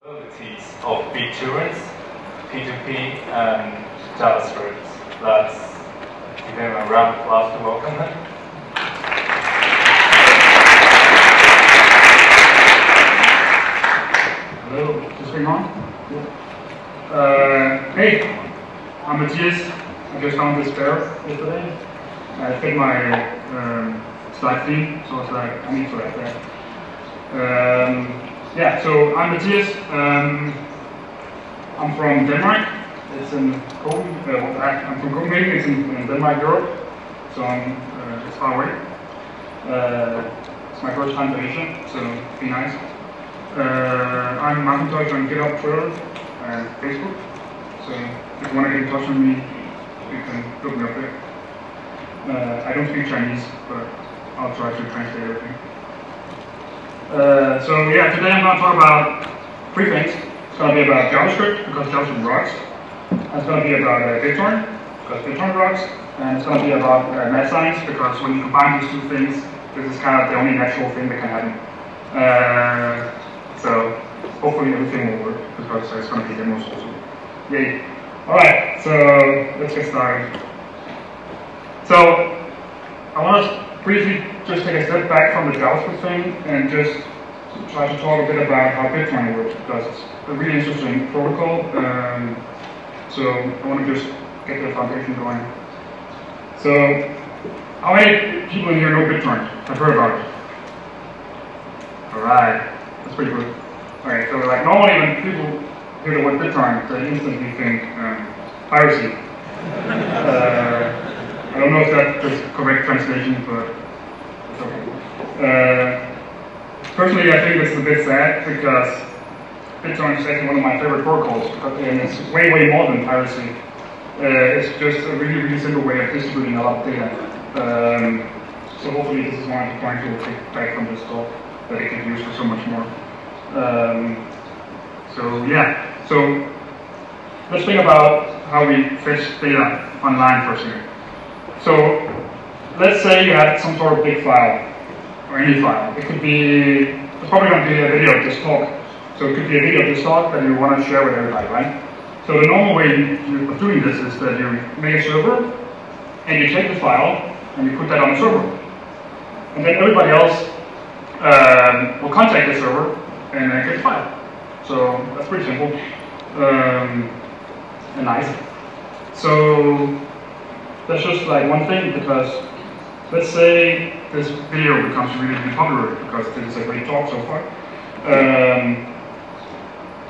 Capabilities of BitTorrent, p2p, and JavaScript. Let's give them a round of applause to welcome them. Hello, is this thing on? Hey, I'm Mathias. I just found this pair yesterday. I fit my slide theme, so it's like, I need to write that. Yeah, so I'm Mathias. I'm from Denmark. It's in Copenhagen. I'm from Copenhagen. It's in Denmark, Europe. So it's far away. It's my first time to Asia, so be nice. I'm Mathias on GitHub, Twitter, and Facebook. So if you want to get in touch with me, you can look me up there. I don't speak Chinese, but I'll try to translate everything. So yeah, today I'm going to talk about three things. It's going to be about JavaScript, because JavaScript rocks. It's going to be about BitTorrent, because BitTorrent rocks. And it's going to be about math science, because when you combine these two things, this is kind of the only natural thing that can happen. So hopefully everything will work, because it's going to be demos also. Yay. Alright, so let's get started. So I want to briefly just take a step back from the JavaScript thing and just try to talk a bit about how BitTorrent works, because it's a really interesting protocol. So I want to just get the foundation going. So how many people in here know BitTorrent? Have heard about it? Alright, that's pretty good. Alright, so like normally when people hear the word BitTorrent, they instantly think piracy. I don't know if that's the correct translation, but it's okay. Personally, I think it's a bit sad, because BitTorrent is actually one of my favorite protocols, and it's way, way more than piracy. It's just a really, really simple way of distributing a lot of data. So hopefully this is one of the points we'll take back from this talk, that it can be used for so much more. So yeah, so let's think about how we fetch data online for a second. So let's say you have some sort of big file, or any file. It could be, it's probably going to be a video of this talk. So it could be a video of this talk that you want to share with everybody, right? So the normal way of doing this is that you make a server, and you take the file, and you put that on the server. And then everybody else will contact the server and get the file. So that's pretty simple and nice. So that's just like one thing, because let's say this video becomes really, really popular, because this is a great talk so far.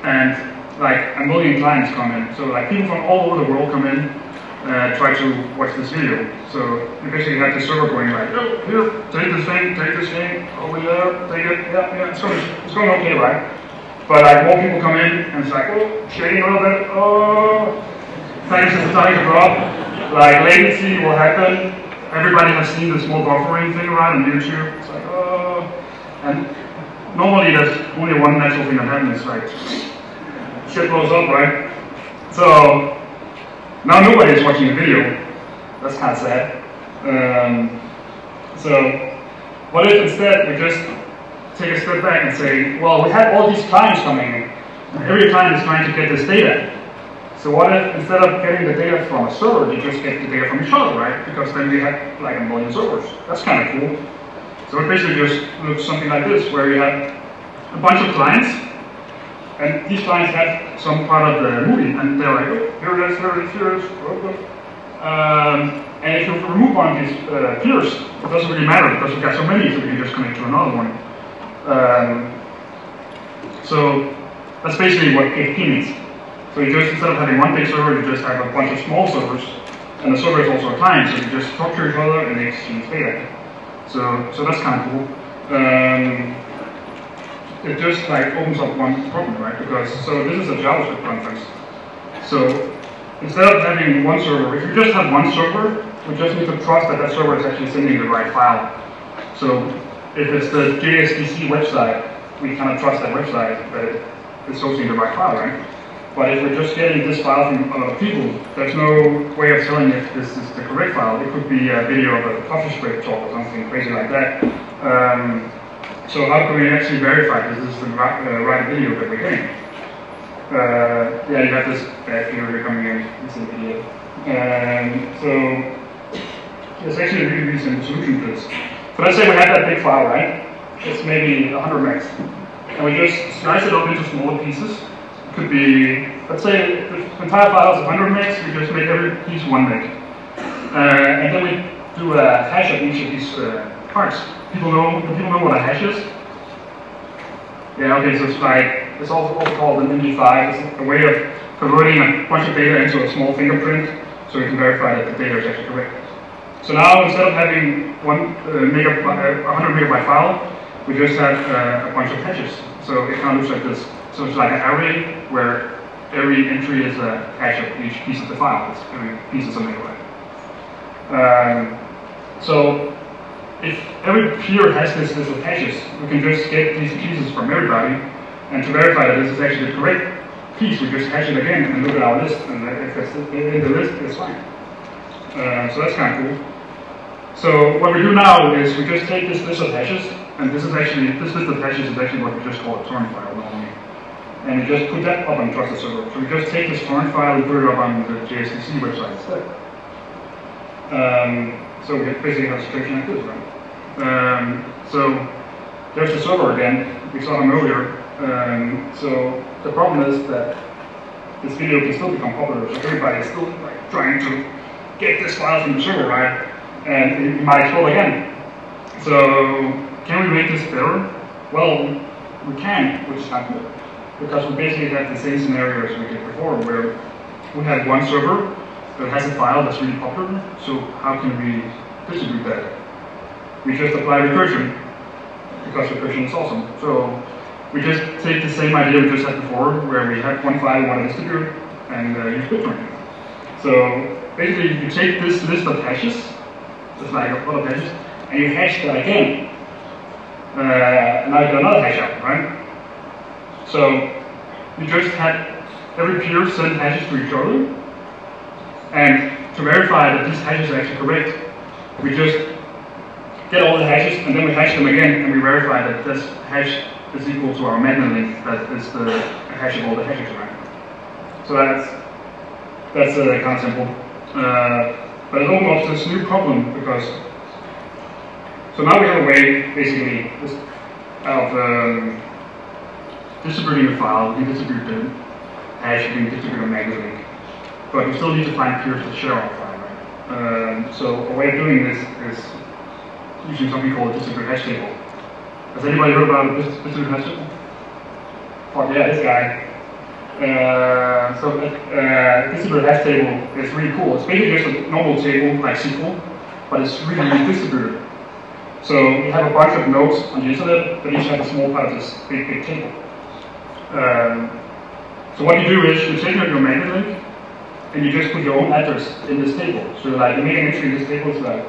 And like a million clients come in. So like people from all over the world come in, try to watch this video. So you basically have the server going like, oh, here, take this thing, over there, take it, yeah, it's going okay, right? But like more people come in, and it's like, oh, shaking a little bit, oh, things are starting to drop. Like latency will happen. Everybody has seen the small buffering thing around on YouTube. It's like, oh, and normally there's only one natural thing that happens, like shit blows up, right? So now nobody's watching the video. That's kind of sad. So what if instead we just take a step back and say, well, we had all these clients coming in, and every client is trying to get this data. So what if instead of getting the data from a server, they just get the data from each other, right? Because then we have like a million servers. That's kind of cool. So it basically just looks something like this, where you have a bunch of clients, and these clients have some part of the movie, and they're like, oh, here it is, here it is, here it is. And if you remove one of these peers, it doesn't really matter, because we've got so many, so we can just connect to another one. So that's basically what p2p means. So you just, instead of having one big server, you just have a bunch of small servers, and the server is also a client, so you just talk to each other and they exchange data. So that's kind of cool. It just like opens up one problem, right? Because so this is a JavaScript conference. So instead of having one server, if you just have one server, we just need to trust that that server is actually sending the right file. So if it's the JSDC website, we kind of trust that website that it's hosting the right file, right? But if we're just getting this file from other people, there's no way of telling if this is the correct file. It could be a video of a coffee script talk or something crazy like that. So how can we actually verify this is the right video that we're getting? Yeah, you have this bad theory coming in. It's an idiot. So there's actually a really, really simple solution to this. So let's say we have that big file, right? It's maybe 100 megs. And we just slice it up into smaller pieces. It could be, let's say the entire file is 100 megs, we just make every piece 1 meg. And then we do a hash of each of these parts. Do people know what a hash is? Yeah, okay, so it's also called an MD5. It's a way of converting a bunch of data into a small fingerprint so we can verify that the data is actually correct. So now, instead of having 100 megabyte file, we just have a bunch of hashes. So it kind of looks like this. So it's like an array where every entry is a hash of each piece of the file. It's every piece is a megabyte. So if every peer has this list of hashes, we can just get these pieces from everybody, and to verify that this is actually the correct piece, we just hash it again and look at our list, and if it's in the list, it's fine. So that's kind of cool. So what we do now is we just take this list of hashes, and this list of hashes is actually what we just call a torrent file normally. And we just put that up on Trusted Server. So we just take this torrent file and put it up on the JSDC website instead. So we basically have a situation like this, right? So there's the server again. We saw him earlier. So the problem is that this video can still become popular. So everybody is still like trying to get this file from the server, right? And it might explode again. So can we make this better? Well, we can, which is not good. Because we basically have the same scenario as we did before, where we have one server that has a file that's really popular. So how can we distribute that? We just apply recursion, because recursion is awesome. So we just take the same idea we just had before, where we have one file we want to distribute, and use BitTorrent. So basically, you take this list of hashes, just like a lot of hashes, and you hash that again. And now you get another hash out, right? So you just had every peer send hashes to each other, and to verify that these hashes are actually correct, we just get all the hashes, and then we hash them again, and we verify that this hash is equal to our magnet length, that is the hash of all the hashes, right? So that's kind of simple. But it opens up this new problem, because so now we have a way, basically, of distributing a file. We can distribute the hash, we can distribute a magnet link, but we still need to find peers to share our file, right? So a way of doing this is using something called a distributed hash table. Has anybody heard about a distributed hash table? Oh yeah, this guy. So distributed hash table is really cool. It's basically just a normal table like SQL, but it's really, really distributed. So we have a bunch of nodes on the internet that each have a small part of this big table. So what you do is you take your magnet link and you just put your own address in this table. So like you make an entry in this table, it's like,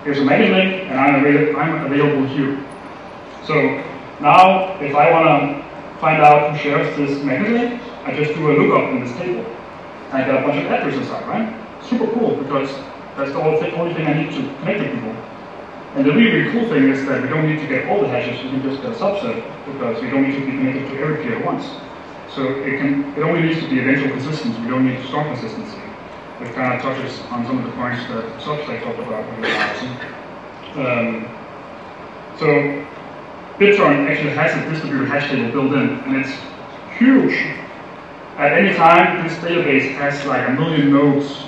here's a magnet link and I'm available here. So now if I want to find out who shares this magnet link, I just do a lookup in this table. And I get a bunch of addresses inside, right? Super cool, because that's the only thing I need to connect to people. And the really, really cool thing is that we don't need to get all the hashes, we can just get a subset, because we don't need to be connected to every peer at once. So it only needs to be eventual consistency, we don't need strong consistency. It kind of touches on some of the points that Substack talked about when we were asking. So BitTorrent actually has a distributed hash table built in, and it's huge. At any time, this database has like 1 million nodes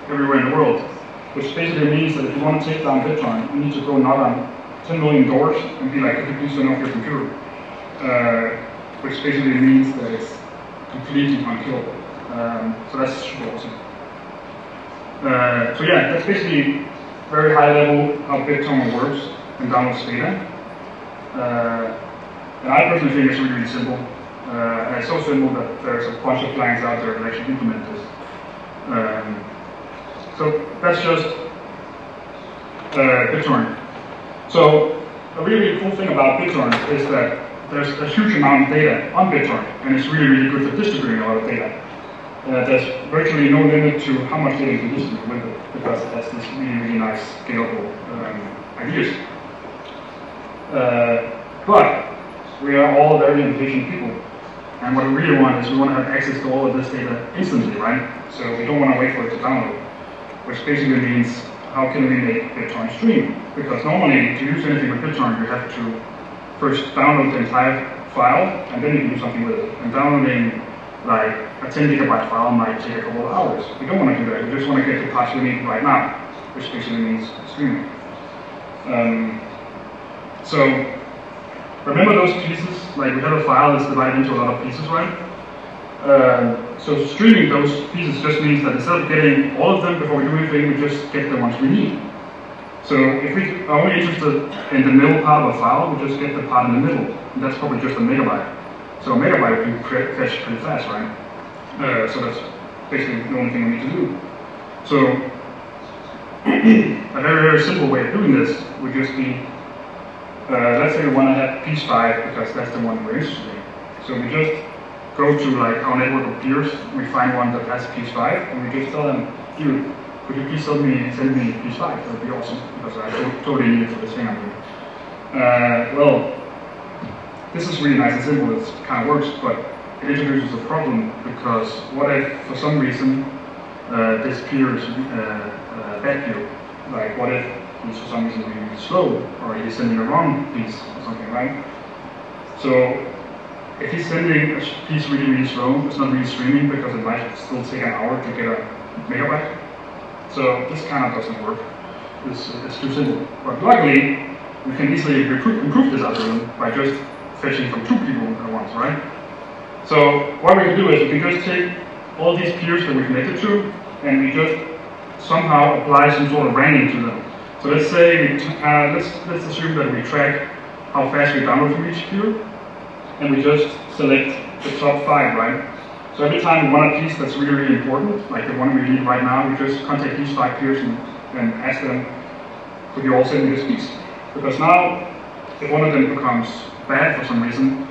everywhere in the world, which basically means that if you want to take down BitTorrent, you need to go knock on 10 million doors and be like, could you please turn off your computer? Which basically means that it's completely unkillable. So that's super awesome. So yeah, that's basically very high level how BitTorrent works and downloads data. And I personally think it's really, really simple. And it's so simple that there's a bunch of clients out there that actually implement this. So that's just BitTorrent. So a really, really cool thing about BitTorrent is that there's a huge amount of data on BitTorrent, and it's really, really good for distributing a lot of data. There's virtually no limit to how much data you can distribute with it, because it has this really, really nice scalable ideas. But we are all very impatient people. And what we really want is we want to have access to all of this data instantly, right? So we don't want to wait for it to download, which basically means how can we make BitTorrent stream? Because normally to use anything with BitTorrent, you have to first download the entire file and then you can do something with it. And downloading like a 10 gigabyte file might take a couple of hours. We don't want to do that. We just want to get the parts we need right now, which basically means streaming. So remember those pieces? Like we have a file that's divided into a lot of pieces, right? So streaming those pieces just means that instead of getting all of them before we do anything, we just get the ones we need. So if we are only interested in the middle part of a file, we just get the part in the middle. And that's probably just a megabyte. So a megabyte we can fetch pretty fast, right? So that's basically the only thing we need to do. So a very, very simple way of doing this would just be, let's say we want to have piece 5 because that's the one we're interested in. So we just go to like our network of peers, we find one that has piece 5, and we just tell them, dude, could you please send me piece 5? That would be awesome, because I totally need it for this thing I'm doing. Well, this is really nice and simple, it kind of works, but it introduces a problem, because what if, for some reason, this peer is bad peer? Like, what if he's for some reason really slow, or he's sending the wrong piece or something, right? So if he's sending a piece really, really slow, it's not really streaming because it might still take an hour to get a megabyte. So this kind of doesn't work. It's too simple. But luckily, we can easily improve this algorithm by just fetching from 2 people at once, right? So what we can do is we can just take all these peers that we connected to, and we just somehow apply some sort of ranking to them. So let's say, let's assume that we track how fast we download from each peer, and we just select the top 5, right? So every time we want a piece that's really, really important, like the one we need right now, we just contact these 5 peers and ask them, could you all send me this piece? Because now, if one of them becomes bad for some reason,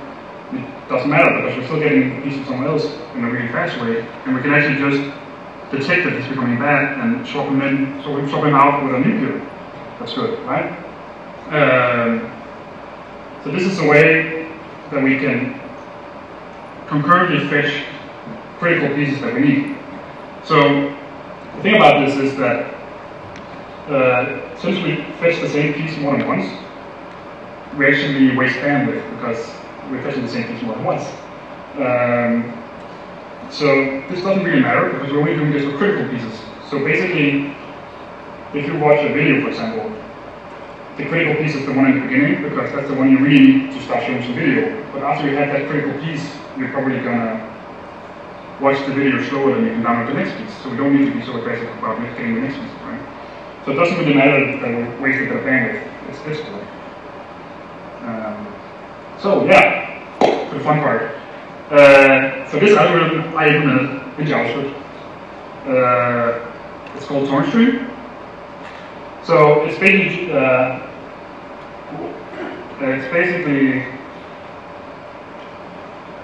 it doesn't matter because we're still getting a piece from someone else in a really fast way, and we can actually just detect that he's becoming bad and swap him in, so we swap him out with a new peer. That's good, right? So this is a way that we can concurrently fetch critical pieces that we need. So the thing about this is that since we fetch the same piece more than once, we actually waste bandwidth because we're fetching the same piece more than once. So this doesn't really matter because we're only doing this with critical pieces. So basically, if you watch a video, for example, the critical piece is the one in the beginning because that's the one you really need to start showing some video. But after you have that critical piece, you're probably gonna watch the video slower than you can download the next piece. So we don't need to be so aggressive about getting the next piece, right? So it doesn't really matter that we wasted the bandwidth. It's this cool. So yeah, for the fun part. So this algorithm I implemented in JavaScript. It's called torrent stream. So it's basically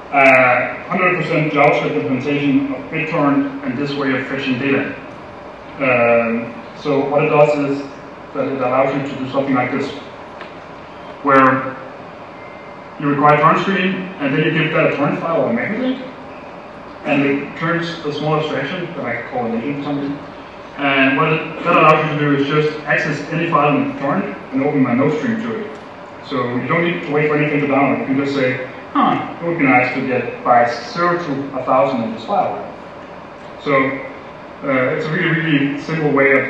100% JavaScript implementation of BitTorrent and this way of fetching data. So what it does is that it allows you to do something like this, where you require torrent stream, and then you give that a torrent file automatically, and it turns a small abstraction that I call an agent or something. And what that allows you to do is just access any file in the torrent and open my node stream to it. So you don't need to wait for anything to download. You can just say, it would be nice to get bytes 0 to 1,000 in this file. So it's a really, really simple way of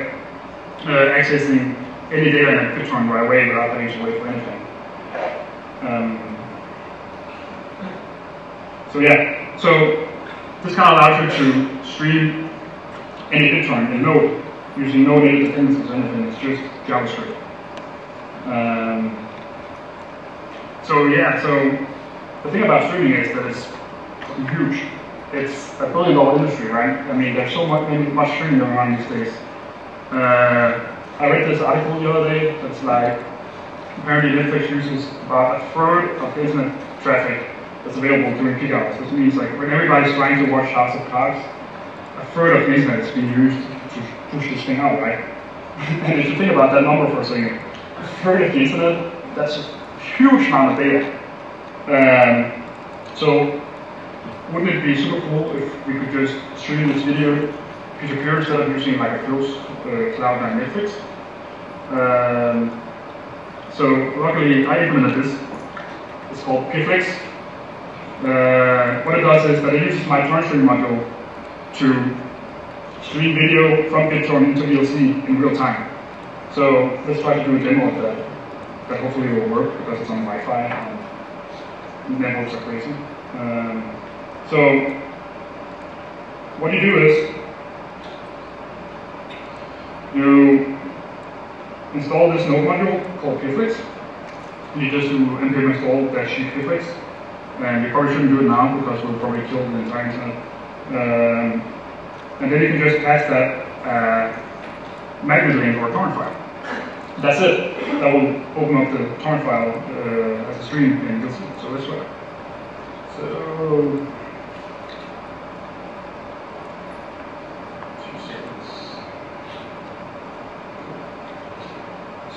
accessing any data in BitTorrent right away without having to wait for anything. So yeah, so this kind of allows you to stream any BitTorrent in Node using no data dependencies or anything. It's just JavaScript. So yeah, so the thing about streaming is that it's huge. It's a billion-dollar industry, right? I mean, there's so much streaming going on these days. I read this article the other day that's like, apparently Netflix uses about a third of the internet traffic that's available during peak hours, which means like when everybody's trying to watch House of Cards, a third of the internet is being used to push this thing out, right? And if you think about that number for a second, a third of the internet, that's a huge amount of data. So wouldn't it be super cool if we could just stream this video peer-to-peer instead of using like a closed cloud like Netflix? So luckily I implemented this. It's called peerflix. What it does is that it uses my torrent stream module to stream video from BitTorrent into VLC in real time. So let's try to do a demo of that. That hopefully will work because it's on Wi-Fi and networks are crazy. So what you do is you install this Node module called peerflix. You just do npm install -peerflix, and you probably shouldn't do it now because we'll probably kill the entire internet. And then you can just pass that magnet link or torrent file. That's it. That will open up the torrent file as a stream in VLC. So let's try. So.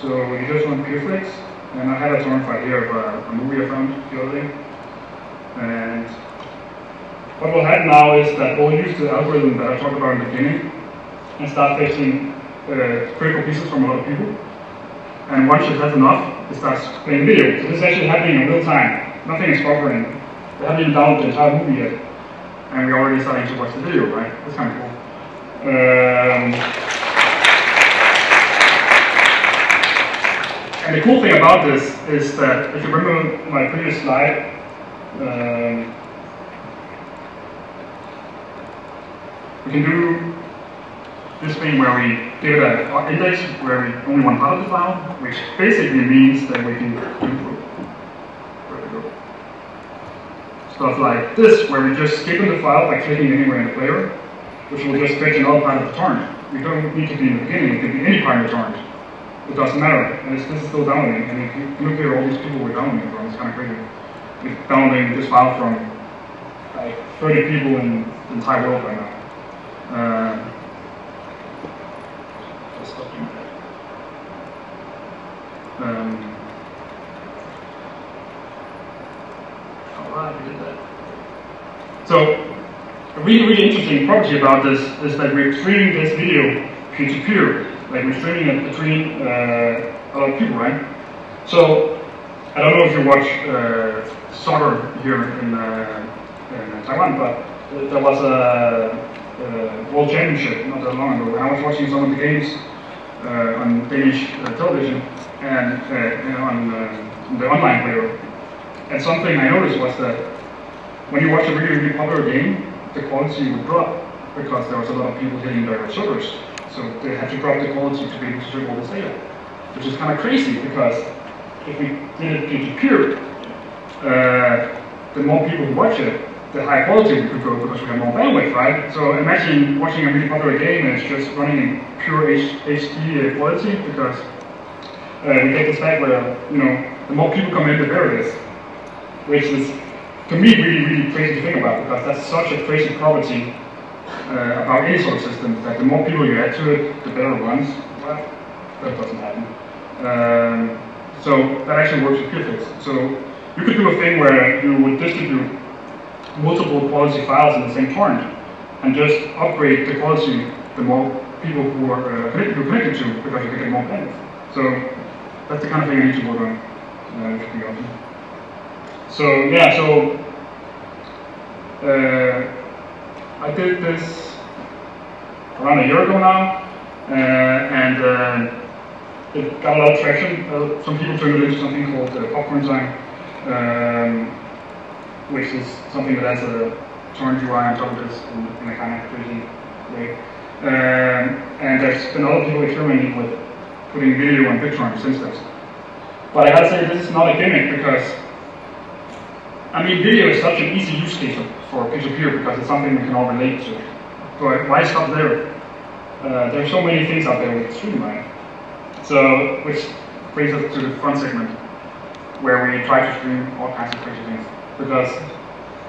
So you just want peerflix, and I had a torrent file here of a movie I found the other day. And what will happen now is that we'll use the algorithm that I talked about in the beginning and start fetching critical pieces from a lot of people. And once it has enough, it starts playing video. So this is actually happening in real time. Nothing is buffering. We haven't even downloaded the entire movie yet, and we're already starting to watch the video, right? That's kind of cool. And the cool thing about this is that, if you remember my previous slide, we can do this thing where we give it an index where we only want part of the file, which basically means that we can do stuff like this, where we just skip in the file by clicking anywhere in the player, which will just fetch another part of the torrent. We don't need to be in the beginning, it can be any part of the torrent. It doesn't matter, and this is still downloading, and if you look here, all these people we're downloading from, it's kind of crazy. We're downloading this file from like 30 people in the entire world right now. Just stopping that. Alright, we did that. So, a really interesting property about this is that we're streaming this video peer-to-peer. Like we're streaming it between a lot of people, right? So, I don't know if you watch soccer here in Taiwan, but there was a World Championship not that long ago, and I was watching some of the games on Danish television and on the online player. And something I noticed was that when you watch a really popular game, the quality would drop because there was a lot of people hitting their servers. So they had to drop the quality to be able to stream all this data, which is kind of crazy because if we did it peer-to-peer, the more people who watch it, the higher quality we could go because we have more bandwidth, right? So imagine watching a really popular game and it's just running in pure HD quality because we get this back where, you know, the more people come in, the better it is, which is, to me, really crazy to think about because that's such a crazy property about any sort of system, that the more people you add to it, the better it runs. Well, that doesn't happen. So that actually works with peerflix. So you could do a thing where you would distribute multiple quality files in the same torrent and just upgrade the quality the more people who are connected to because you can get more bandwidth. So that's the kind of thing I need to work on. So yeah, so I did this around a year ago now, and it got a lot of traction. Some people turned it into something called popcorn time, which is something that has a torrent UI on top of this in a kind of crazy way. And there's been other people experimenting with putting video on BitTorrent since then. But I gotta say, this is not a gimmick because, I mean, video is such an easy use case for peer-to-peer because it's something we can all relate to. But why stop there? There are so many things out there with stream, right? So, which brings us to the front segment, where we try to stream all kinds of crazy things. Because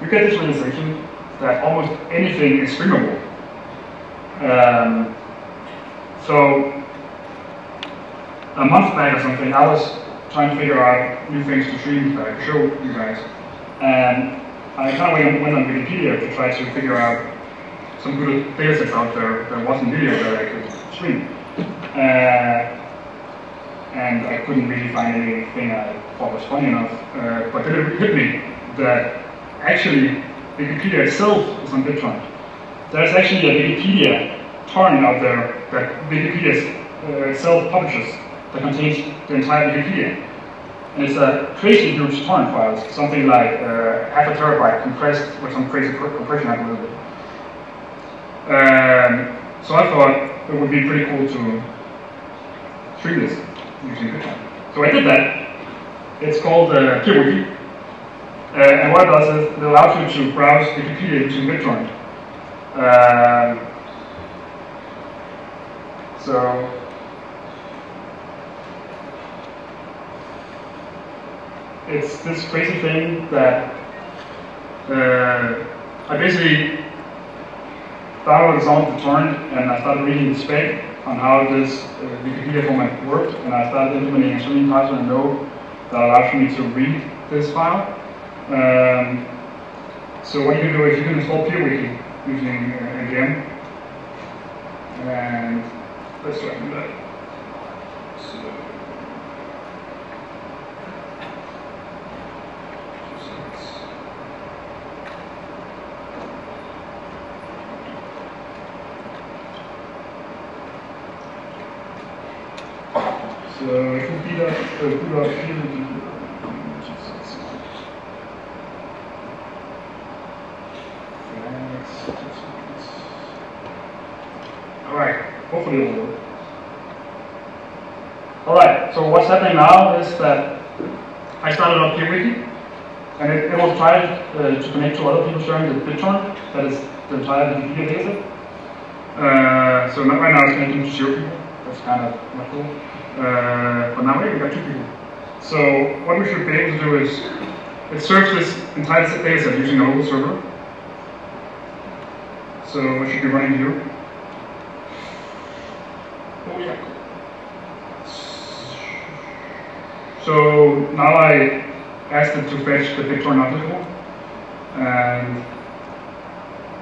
you get this realization that almost anything is streamable. So, a month back or something, I was trying to figure out new things to stream that I could show you guys. And I I kind of went on Wikipedia to try to figure out some good datasets out there that wasn't video that I could stream. And I couldn't really find anything I thought was funny enough. But then it hit me that actually Wikipedia itself is on BitTorrent. There's actually a Wikipedia torrent out there that Wikipedia itself publishes that contains the entire Wikipedia. And it's a crazy huge torrent file, something like half a terabyte compressed with some crazy compression algorithm. So I thought it would be pretty cool to stream this using BitTorrent. So I did that. It's called peerwiki. And what it does is it allows you to browse Wikipedia using BitTorrent. So it's this crazy thing that I basically downloaded some of the torrent and I started reading the spec on how this Wikipedia format worked, and I started implementing a streaming parser in Node that allows me to read this file. So what you can do is you can install peerwiki using npm, and let's try to do that. So it would be that Alright, hopefully it will work. Alright, so what's happening now is that I started up peerwiki, and it will try to connect to other people sharing the BitTorrent, that is the entire Wikipedia dataset. So right now it's connecting to 0 people, that's kind of not cool. But now we got 2 people. So what we should be able to do is, it serves this entire dataset using a local server. So it should be running here. Oh yeah. So now I asked it to fetch the BitTorrent article, and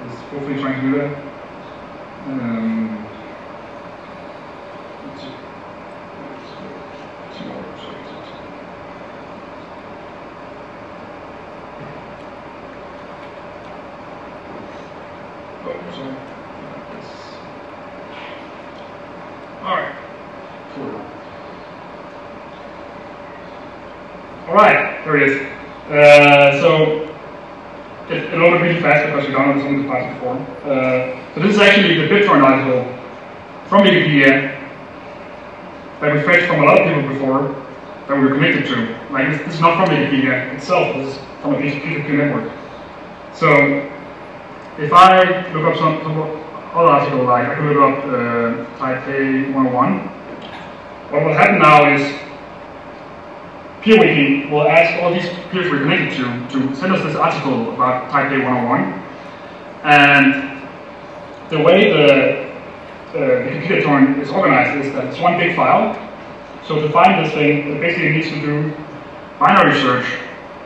it's hopefully trying to do that. Let's see. Alright. Cool. Alright, there it is. So it loaded really fast because we downloaded some of the parts before. So this is actually the BitTorrent article from Wikipedia that we fetched from a lot of people before that we were connected to. Like this is not from Wikipedia itself, this is from a p2p network. So if I look up some other article, like I can look up Taipei 101, what will happen now is peerwiki will ask all these peers we're connected to send us this article about Taipei 101. And the way the Wikipedia torrent is organized is that it's one big file. So to find this thing, it basically needs to do binary search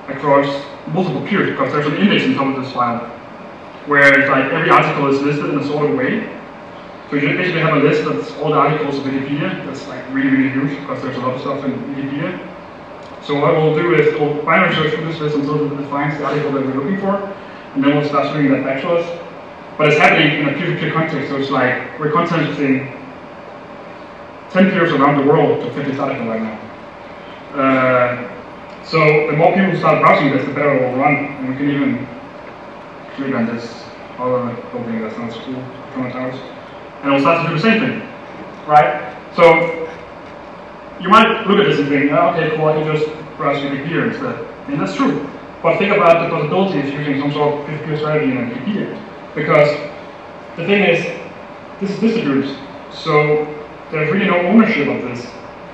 across multiple peers because there's an index on top of this file where it's like every article is listed in a sorted way. So you basically have a list of all the articles of Wikipedia. That's like really, really huge because there's a lot of stuff in Wikipedia. So what we'll do is we'll binary search through this list until it defines the article that we're looking for, and then we'll start streaming that back to us. But it's happening in a peer-to-peer context, so it's like we're consenting 10 peers around the world to fit this article right now. So the more people start browsing this, the better it will run, and we can even click on this other building that sounds cool, from the towers, and we'll start to do the same thing, right? So you might look at this and think, oh, okay, cool, I can just browse Wikipedia instead. And that's true. But think about the possibilities using some sort of peer-to-peer strategy in Wikipedia. Because the thing is, this is distributed. So there's really no ownership of this.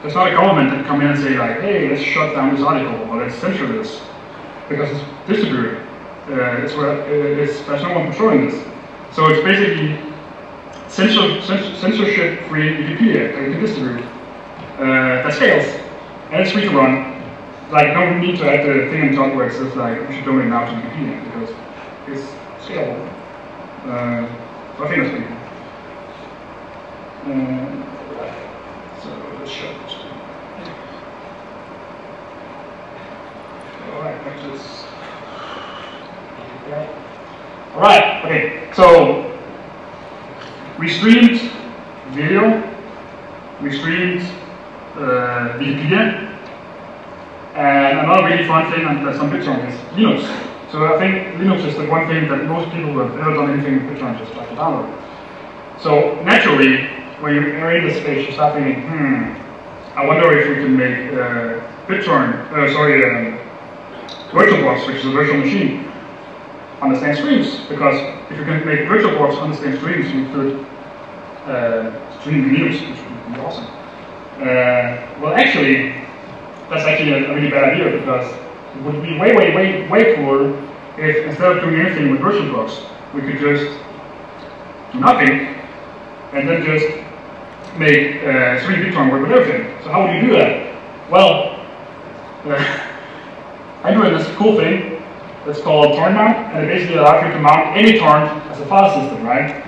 There's not a government that can come in and say like, hey, let's shut down this article, or let's censor this. Because it's distributed. There's no one controlling this. So it's basically censorship-free Wikipedia that you can distribute. That scales, and it's free to run, like no need to add the thing on top where it says like we should donate now to Wikipedia because it's scalable. So I think that's pretty cool. So let's show it. Alright, back to this. Alright, okay, so we streamed video, we streamed Wikipedia, and another really fun thing that's on BitTorrent is Linux. So I think Linux is the one thing that most people who have ever done anything with BitTorrent just try to download. So naturally, when you read this page, you start thinking, I wonder if we can make VirtualBox, which is a virtual machine, understand streams. Because if you can make VirtualBox understand streams, you could stream Linux, which would be awesome. Well, actually, that's actually a really bad idea because it would be way cooler if instead of doing anything with VirtualBox, we could just do nothing and then just make stream BitTorrent work with everything. So how would you do that? Well, I'm doing this cool thing that's called torrent-mount, and it basically allows you to mount any torrent as a file system, right?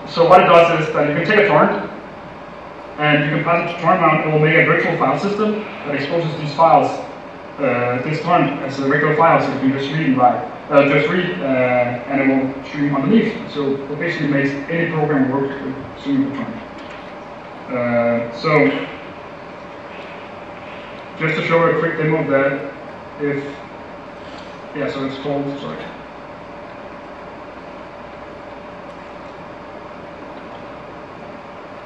So what it does is that you can take a torrent and you can pass it to torrent-mount. It will make a virtual file system that exposes these files, this torrent as a regular file, so you can just read and it will stream underneath. So it basically makes any program work with streaming the torrent. So just to show a quick demo of that, so it's called,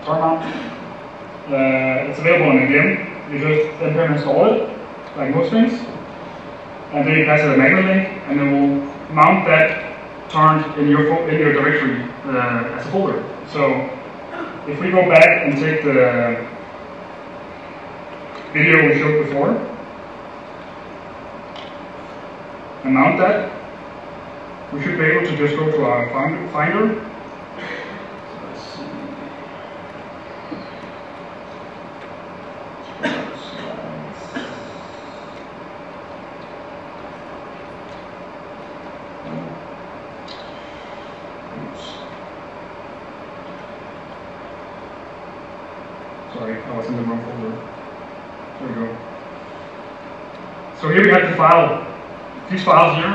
torrent-mount. It's available in a gem. You just npm install it, like most things, and then you pass it a magnet link, and it will mount that torrent in your directory as a folder. So if we go back and take the video we showed before and mount that, we should be able to just go to our finder. Sorry, I was in the wrong folder. There we go. So here we have the file. These files here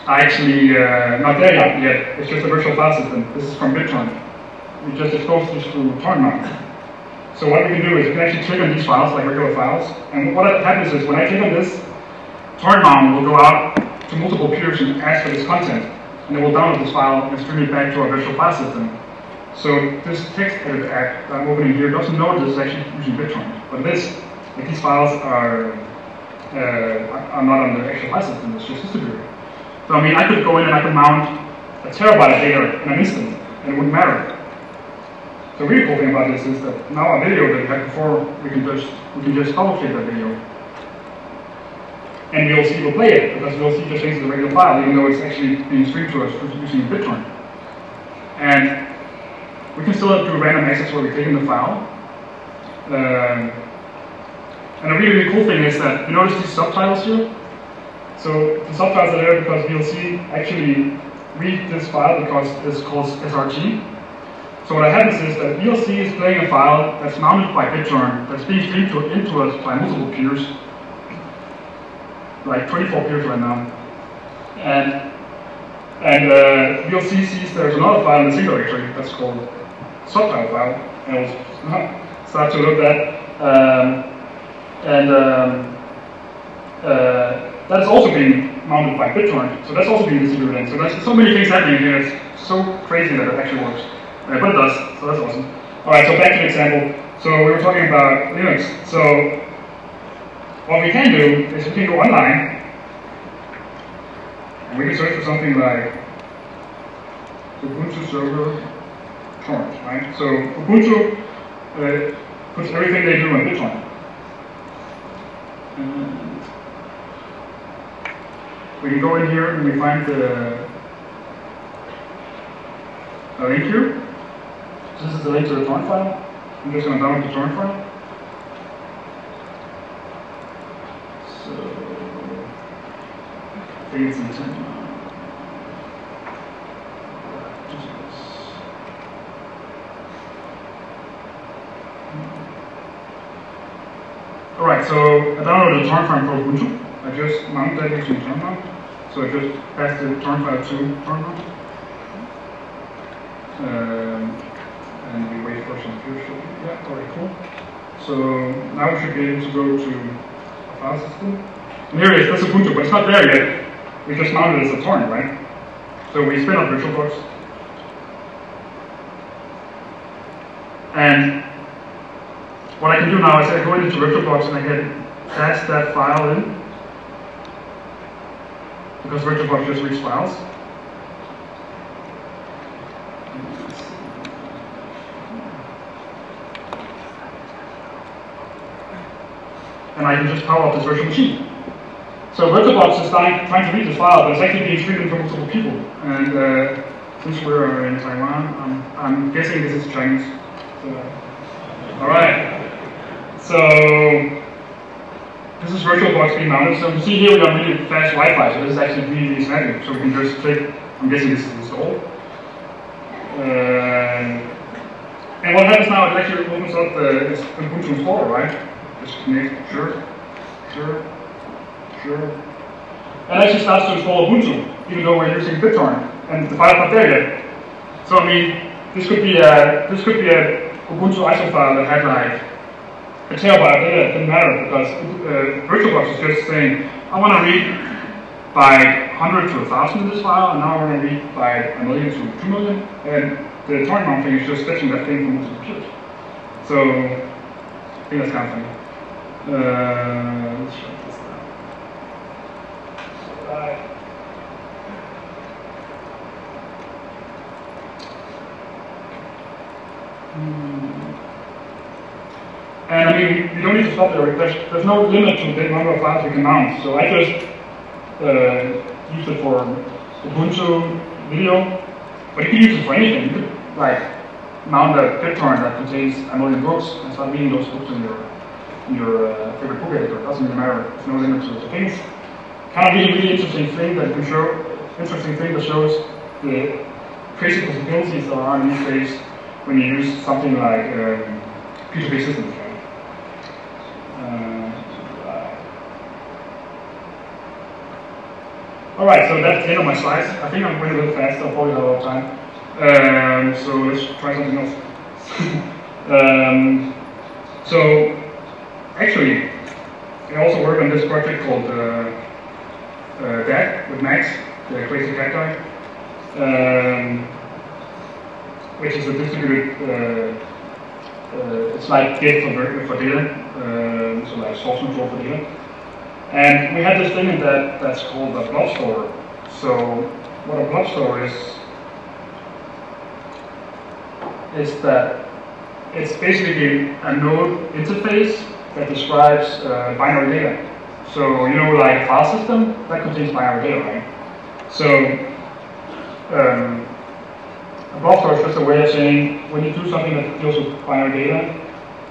are actually not there yet. It's just a virtual file system. This is from BitTorrent. We just expose this to torrent-mount. So what we can do is we can actually click on these files like regular files. And what happens is when I click on this, torrent-mount will go out to multiple peers and ask for this content. And it will download this file and stream it back to our virtual file system. So this text edit app that I'm opening here doesn't know this is actually using BitTorrent. But these files are not on the actual file system, it's just distributed. So I mean, I could go in and I could mount a terabyte of data in an instant, and it wouldn't matter. The really cool thing about this is that now our video that we had before, we can just publicate that video. And we'll play it, because we'll see just things as a regular file, even though it's actually being streamed to us using BitTorrent. And we can still do random access where we take in the file. And a really cool thing is that you notice these subtitles here? So the subtitles are there because VLC actually read this file because it's called SRT. So what happens is that VLC is playing a file that's mounted by BitTorrent that's being streamed into us by multiple peers, like 24 peers right now. And VLC sees there's another file in the C directory that's called subtitle file, and we'll start to load that. That is also being mounted by BitTorrent, so that's also being distributed. So there's so many things happening here. It's so crazy that it actually works, but it does. So that's awesome. All right, so back to the example. So we were talking about Linux. So what we can do is we can go online and we can search for something like Ubuntu server torrent, right? So Ubuntu puts everything they do on BitTorrent. And we can go in here and we find a link here. So this is the link to the torrent file. I'm just going to download the torrent file. think it's intent. Alright, so I downloaded the torrent file for Ubuntu. I just mounted that using torrent-mount. So I just passed the torrent file to torrent-mount. And we wait for some future. Yeah, alright, cool. So now we should be able to go to a file system. And here it is, that's Ubuntu, but it's not there yet. We just mounted it as a torrent, right? So we spin up VirtualBox. And what I can do now is I go into VirtualBox and I can pass that file in. Because VirtualBox just reads files. And I can just power up this virtual machine. So VirtualBox is trying to read this file, but it's actually being streamed from multiple people. And since we're in Taiwan, I'm guessing this is Chinese. All right. So this is VirtualBox being mounted. So you see here we got really fast Wi-Fi. So this is actually really snappy. So we can just click. I'm guessing this is installed. And what happens now? It actually opens up the Ubuntu installer, right? Just connect. Sure. And actually starts to install Ubuntu, even though we're using BitTorrent, and the file's not there yet. So I mean, this could be a Ubuntu ISO file that had like a terabyte of data. It didn't matter because VirtualBox is just saying, I want to read by 100 to 1,000 in this file, and now I want to read by 1 million to 2 million. And the torrent-mount thing is just fetching that thing from multiple computers. So I think that's kind of funny. Let's shut this down. And I mean, you don't need to stop there. There's no limit to the number of files you can mount. So I just use it for Ubuntu video, but you can use it for anything. You could like mount a BitTorrent that contains 1 million books and start reading those books in your favorite book editor. It doesn't really matter. There's no limit to it. I think it's kind of really interesting thing that can show. Interesting thing that shows the crazy possibilities that are in these days when you use something like p2p systems. Alright, so that's the end of my slides. I think I'm going a little fast, I'll probably have a lot of time. So let's try something else. So actually, I also work on this project called DAG with Max, the crazy cat guy, which is a distributed, it's like Git for data, so like source control for data. And we had this thing that's called a blob store. So what a blob store is that it's basically a node interface that describes binary data. So you know, like file system that contains binary data, right? So a blob store is just a way of saying when you do something that deals with binary data,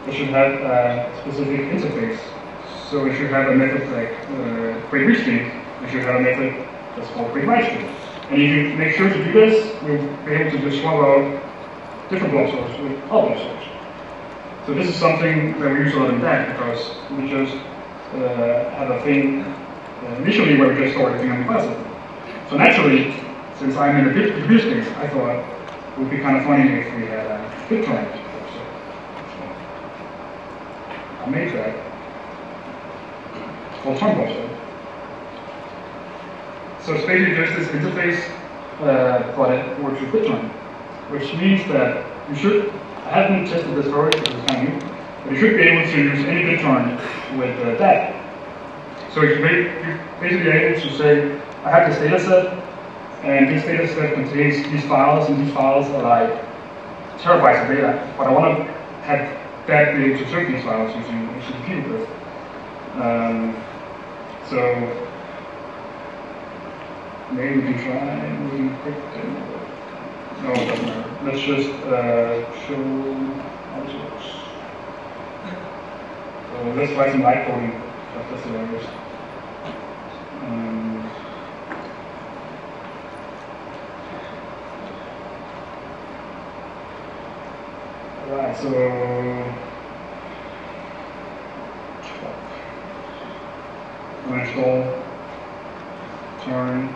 it should have a specific interface. So we should have a method like create read string. We should have a method that's called create write string. And if you make sure to do this, we'll be able to just swap out different blob stores with all blob stores. So this is something that we use a lot in DAG because we just have a thing initially where we just store everything on the file system. So naturally, since I'm in the p2p space, I thought it would be kind of funny if we had a BitTorrent. So I made that. Called torrent blob. So it's basically just this interface, but it works with BitTorrent, which means that you should, I haven't tested this already because it's kind of new, but you should be able to use any BitTorrent with DAG. So you're basically able to say, I have this data set, and this data set contains these files, and these files are like terabytes of data, but I want to have DAG be able to search these files using HTTP request. So maybe we can try moving quick demo. No, it doesn't matter. Let's just show how this works. So let's try some light coding. That's hilarious. Alright, so install torrent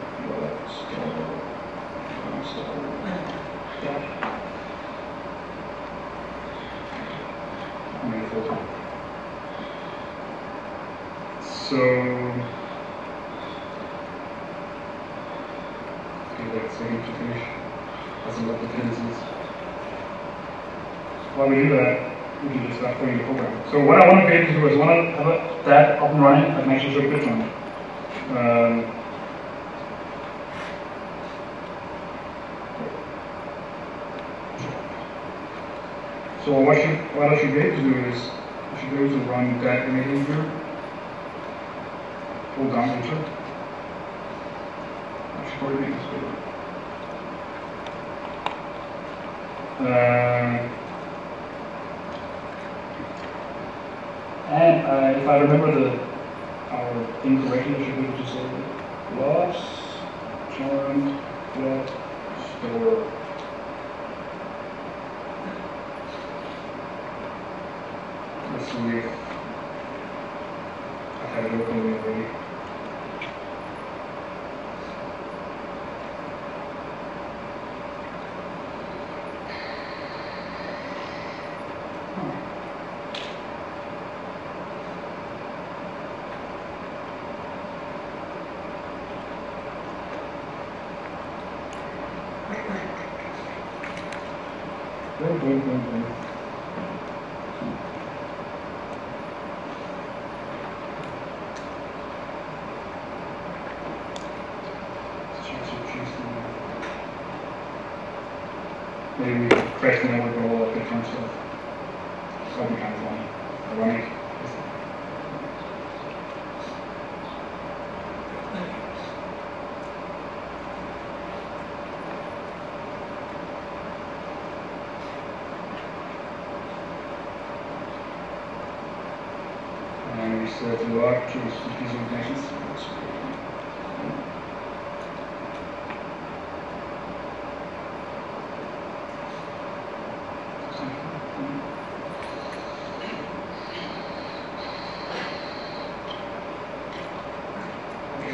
so let's say to finish. That's a lot of dependencies. While we do that, we can just start putting the program. So what I want to be able to do is I want to have that up and running and make sure it's BitTorrent. So what I should be able to do is I should be able to run that immediately here. Hold down enter. I should probably make this bigger. And if I remember our thing correctly, I should be able to say logs torrent dot store. Let's see if I have it open already. Boom. Maybe we crash the network with all of BitTorrent stuff. That'll be kind of fun. Ironic. And we set the log to these connections.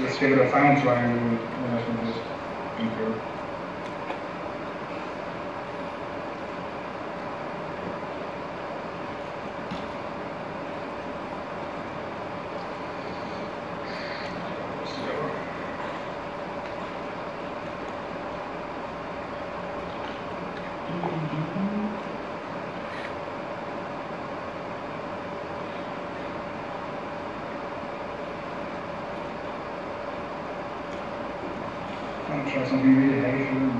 Let's give it a final try and then I can just compare. I'll try something really heavy for them.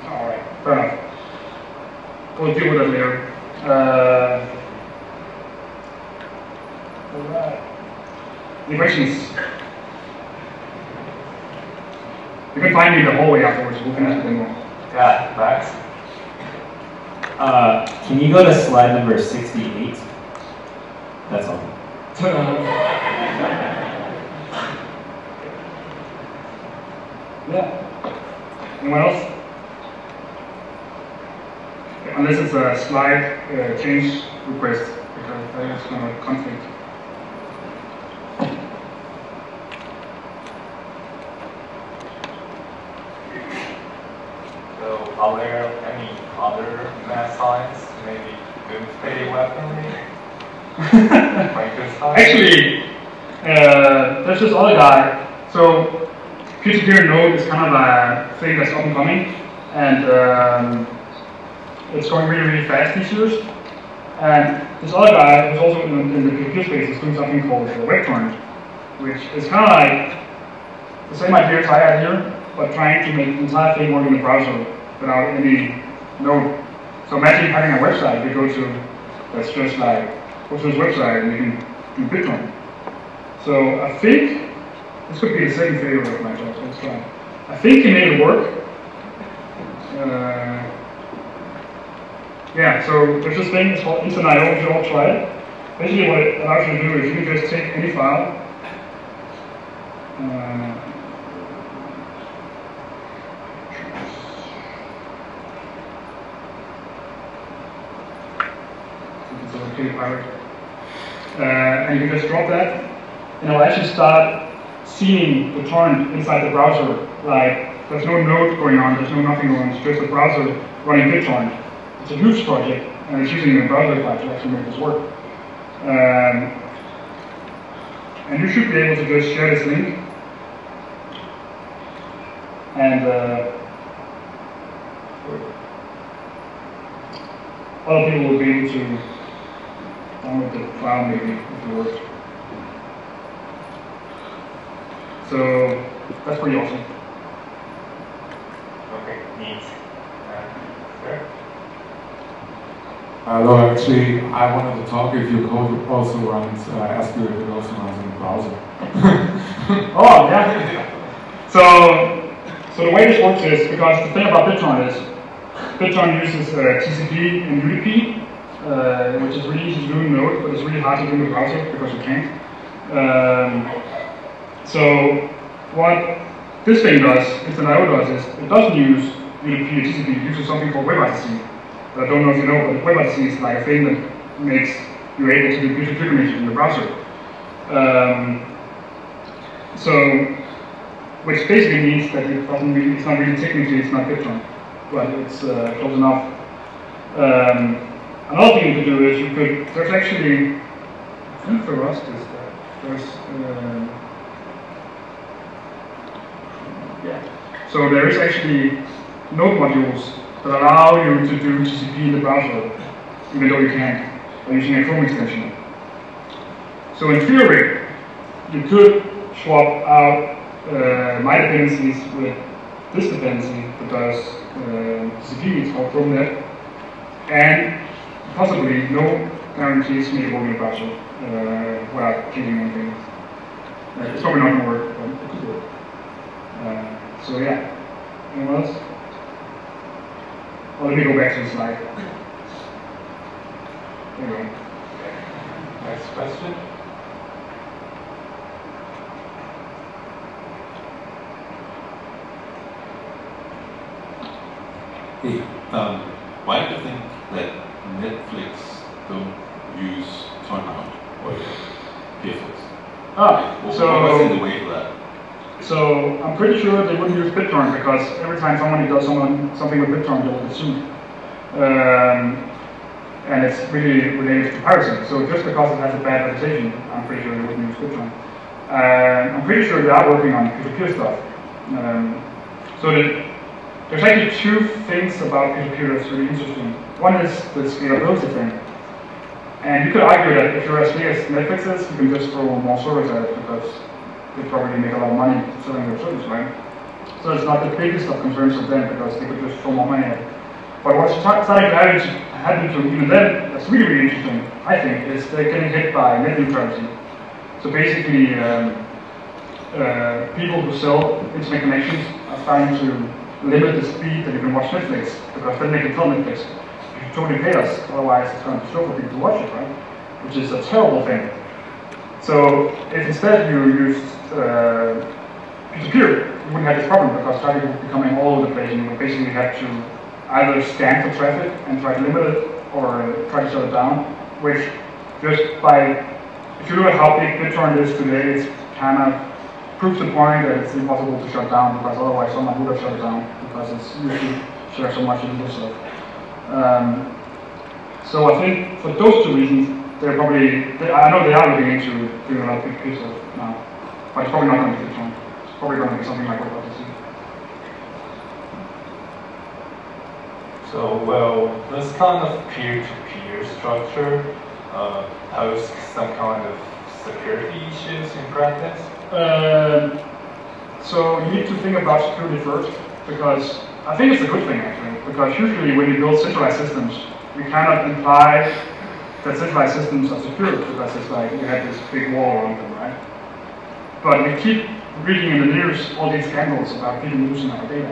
Alright, fair enough. We'll deal with that later. Any questions? You can find me in the hallway afterwards. We'll finish the demo. Yeah, Max. Can you go to slide number 68? That's all. Yeah. Anyone else? Unless it's a slide change request, because I think it's going to conflict. Are there any other math science, maybe doomsday weaponry? Actually, there's this other guy. So, peer-to-peer node is kind of a thing that's up and coming, and it's going really, really fast these years. And this other guy who's also in the peer-to-peer space is doing something called BitTorrent, which is kind of like the same idea as I had here, but trying to make the entire thing work in the browser without any node. So imagine having a website you go to that's just like, go to this website and you can do BitTorrent. So I think this could be the second failure of my job. Let's try. I think he made it work. Yeah, so there's this thing, it's called instant.io, you should all try it. Basically what it allows you to do is you can just take any file, it's a okay pirate, and you can just drop that, and it'll actually start seeing the torrent inside the browser. Like, there's no node going on, there's no nothing going on, it's just the browser running BitTorrent. It's a huge project, and it's using the browser file to actually make this work. And you should be able to just share this link, and other people will be able to download the file maybe if it works. So that's pretty awesome. Okay, neat. Sure. Hello, actually, I wanted to talk if your code also runs, ask you if it also runs in the browser. Oh, yeah. So the way this works is, because the thing about BitTorrent is, BitTorrent uses TCP and UDP, which is really easy to do in Node, but it's really hard to do in the browser because you can't. So what this thing does, instant.io does, is it doesn't use UDP or TCP, it uses something called WebRTC. I don't know if you know, but WebRTC is like a thing that makes you able to do p2p communication in the browser. So, which basically means that it's not really technically, it's not BitTorrent, but it's close enough. Another thing you could do is there's actually, I think for Rust is that, so there is actually node modules that allow you to do TCP in the browser, even though you can't, by using a Chrome extension. So in theory, you could swap out my dependencies with this dependency, because TCP is called Chrome.net, and possibly no guarantees may work in the browser without changing anything. It's probably not going to work, but it could work. So yeah, anyone else? Well, let me go back to the slide. There you go. Next question. Hey, why do you think that Netflix don't use torrent-mount or peerflix? What's in the way for that? So I'm pretty sure they wouldn't use BitTorrent, because every time somebody does something with BitTorrent, they'll get sued. And it's really related to piracy. So just because it has a bad reputation, I'm pretty sure they wouldn't use BitTorrent. I'm pretty sure they are working on peer-to-peer stuff. So there's actually two things about peer-to-peer that's really interesting. One is the scalability thing. And you could argue that if you're as big as Netflix is, you can just throw more servers at it, because they probably make a lot of money selling their service, right? So it's not the biggest of concerns of them, because they could just throw more money at it. But what's starting to happen to even them, that's really, really interesting, I think, is they're getting hit by net neutrality. So basically, people who sell internet connections are starting to limit the speed that you can watch Netflix, because then they can tell Netflix, you should totally pay us, otherwise it's going to be slow for people to watch it, right? Which is a terrible thing. So if instead you used peer-to-peer, you wouldn't have this problem, because traffic would be coming all over the place, and you would basically have to either scan for traffic and try to limit it, or try to shut it down, which just by, if you look at how big BitTorrent is today, it's kind of proves the point that it's impossible to shut down, because otherwise someone would have shut it down, because it's usually shares so much illegal stuff. So I think for those two reasons, they're probably, I know they are looking into doing a lot of peer-to-peer stuff now, but it's probably not going to be BitTorrent. It's probably going to be something like WebRTC. So, well, this kind of peer-to-peer structure poses some kind of security issues in practice? So you need to think about security first, because I think it's a good thing actually, because usually when you build centralized systems, you cannot imply that centralized systems are secure, because it's like you have this big wall around them, right? But we keep reading in the news all these scandals about people losing our data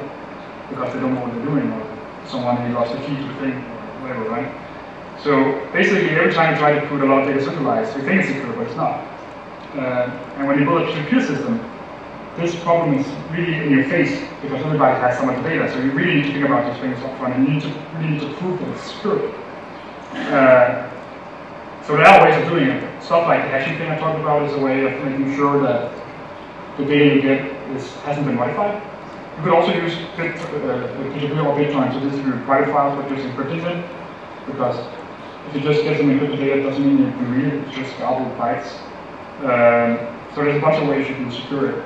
because they don't know what they're doing, or someone who lost the key to the thing, or whatever, right? So basically, every time you try to put a lot of data centralized, you think it's secure, but it's not. And when you build a peer-to-peer system, this problem is really in your face because everybody has some of the data. So you really need to think about these things up front, and you really need to prove that it's secure. So there are ways of doing it. Stuff like the hashing thing I talked about is a way of making sure that the data you get hasn't been modified. You could also use p2p or BitTorrent to distribute private files but just encrypting them, because if you just get some encrypted data, it doesn't mean you can read it, it's just garbled bytes. So there's a bunch of ways you can secure it.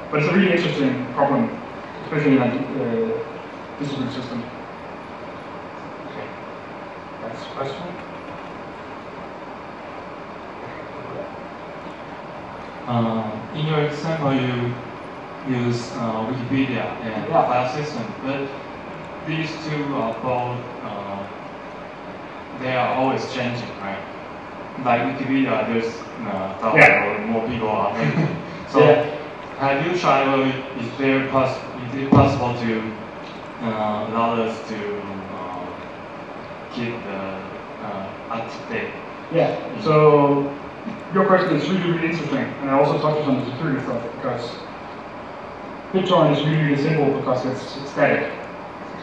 But it's a really interesting problem, especially in a distributed system. Okay. Next question. In your example, you use Wikipedia and file system, but these two are both, they are always changing, right? Like Wikipedia, there's thousands or more people are editing. So have you tried, or is it possible to allow us to keep the up to date? Yeah, so your question is really, really interesting, and I also touched on the security stuff, because BitTorrent is really, really simple because it's static.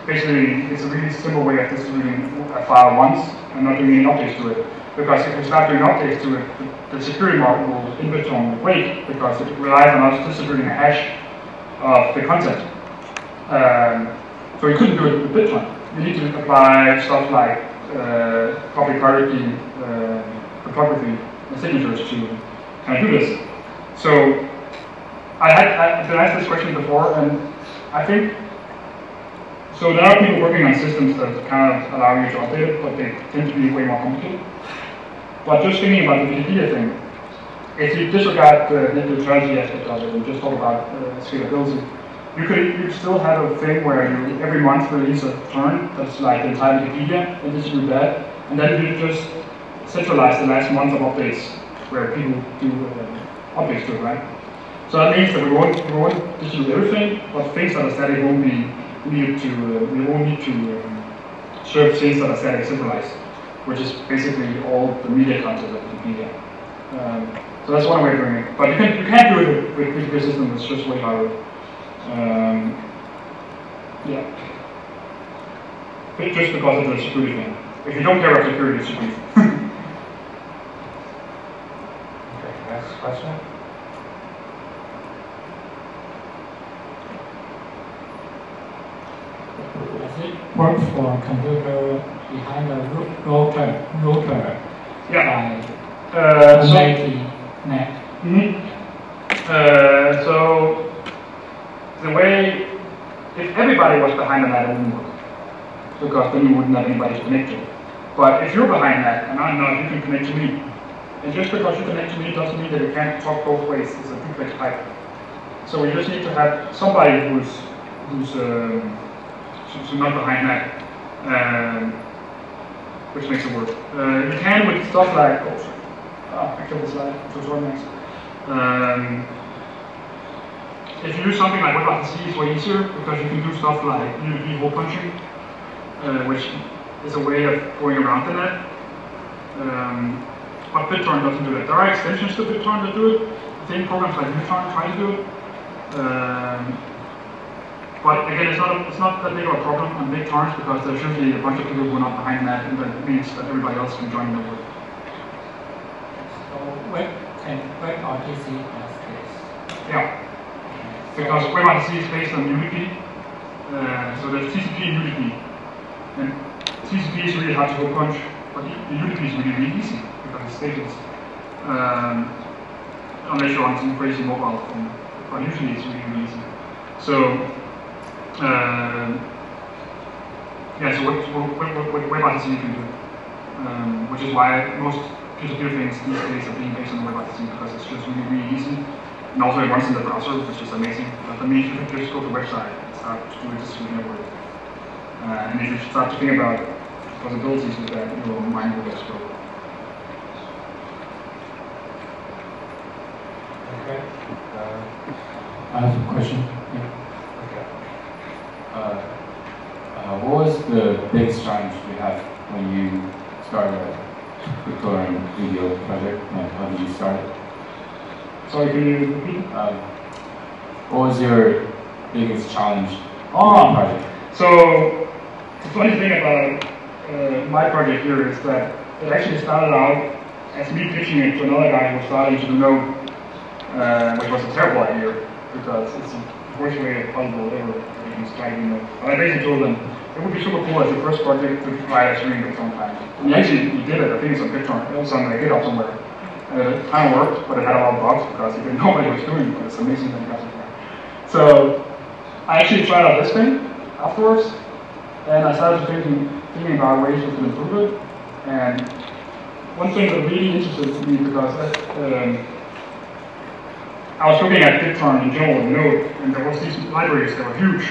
Basically, it's a really simple way of distributing a file once and not doing any updates to it. Because if you start doing updates to it, the security module in BitTorrent will break because it relies on us distributing a hash of the content. So you couldn't do it with BitTorrent. You need to apply stuff like copy-private key, cryptography, and signatures to kind of do this. So I've been asked this question before, and I think, so there are people working on systems that kind of allow you to update it, but they tend to be way more complicated. But just thinking about the wikipedia thing, if you disregard the neutrality aspect of it and just talk about scalability, you could still have a thing where you every month release a torrent that's like the entire Wikipedia and distribute that, and then you just centralize the last month of updates where people do updates to it, right? So that means that we won't distribute everything, but things that are static won't be needed to, we won't need to serve things that are static centralized, which is basically all the media content of Wikipedia. So that's one way of doing it. But you can't do it with Wikipedia system, it's just way harder. Yeah. Just because of the security thing. If you don't care about security, it's security. Okay, next question. Does it work for a computer behind a router Yeah. by connecting net? So the way, if everybody was behind the net, it wouldn't work, because then you wouldn't have anybody to connect to. But if you're behind that, and I'm not, you can connect to me. And just because you connect to me doesn't mean that you can't talk both ways. It's a duplex pipe. So we just need to have somebody who's not behind that, which makes it work. You can with stuff like, I killed the slide, so it's all next. If you do something like WebRTC, it's way easier because you can do stuff like UDP hole punching, which is a way of going around the net. But BitTorrent doesn't do that. There are extensions to BitTorrent that do it. I think programs like BitTorrent try to do it. But again, it's not that big of a problem on BitTorrent because there's usually a bunch of people who are not behind that, and that means that everybody else can join the network. So WebRTC does this? Yeah. Because WebRTC is based on UDP. So there's TCP and UDP. And TCP is really hard to hole punch, but the UDP is really, really easy because it's stateless. Unless you're on some crazy mobile phone. But usually it's really, really easy. So, yeah, so what WebRTC you can do. Which is why most peer-to-peer things these days are being based on WebRTC because it's just really, really easy. And also it runs in the browser, which is amazing. But that means you can just go to the website and start to do a distributed network. And if you start to think about possibilities with that, your mind will explode. Okay. I have a question. Okay. What was the biggest challenge you had when you started a BitTorrent video project, and how did you start it? Sorry, can you repeat? What was your biggest challenge in the Oh, project? so the funny thing about my project here is that it actually started out as me pitching it to another guy who was starting to do Node, which was a terrible idea because it's unfortunately impossible ever that you can start doing Node. But I basically told them it would be super cool as the first project to try streaming BitTorrent time. And actually, he did it. I think it's on BitTorrent. It was on the GitHub somewhere. It kind of worked, but it had a lot of bugs because he didn't know what he was doing. But it's amazing that he got it right. So I actually tried out this thing afterwards, and I started thinking about ways we could improve it. And one thing that really interested me because I was looking at BitTorrent in general in Node, and there was these libraries that were huge.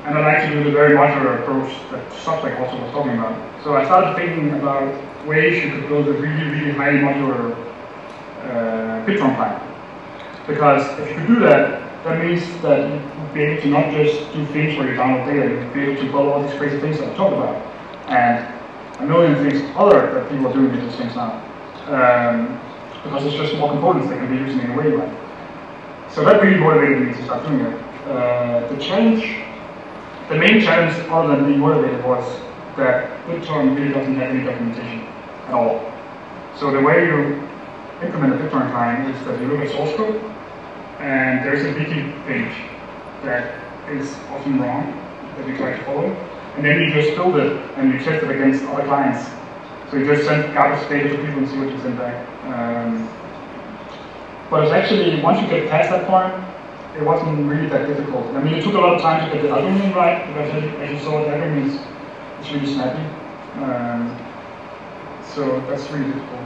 And I like to do the very modular approach that Substack also was talking about. So I started thinking about ways you could build a really, really highly modular BitTorrent client. Because if you could do that, that means that you'd be able to not just do things where you download data, you'd be able to build all these crazy things that I talked about. And a million things other that people are doing with these things now. Because it's just more components that can be used in a way, right? So that really motivated me to start doing it. The main challenge, other than being motivated, was that BitTorrent really doesn't have any documentation at all. So the way you implement a BitTorrent client is that you look at source code, and there's a wiki page that is often wrong, that you try to follow, and then you just build it, and you test it against other clients. So you just send garbage data to people and see what you send back. But it's actually, once you get past that point, it wasn't really that difficult. I mean, it took a lot of time to get the algorithm right, because as you saw, the algorithm is really snappy. So that's really difficult.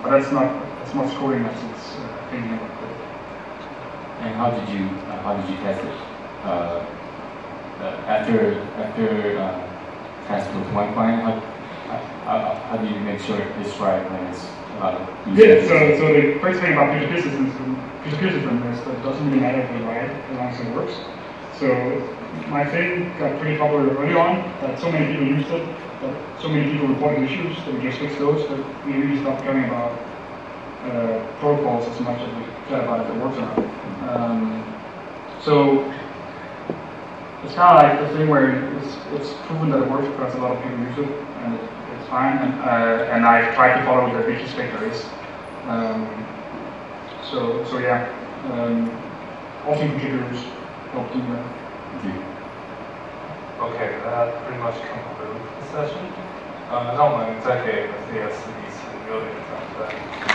But that's not as much coding as it's thinking about code. And how did you test it? After testing with one client, how do you make sure it's right when it's yeah, so the first thing about P2P system is that it doesn't really matter if they write as long as it works. So my thing got pretty popular early on, that so many people used it, that so many people reported issues, that we just fixed those, that we really stopped caring about protocols as much as we care about if it works or not. So it's kind of like the thing where it's proven that it works because a lot of people use it, and it's fine. And I try to follow the wiki spec there is. So yeah, often contributors help do that. Thank you. Okay, that pretty much concludes the session.那我们再给Mathias一次热烈的掌声。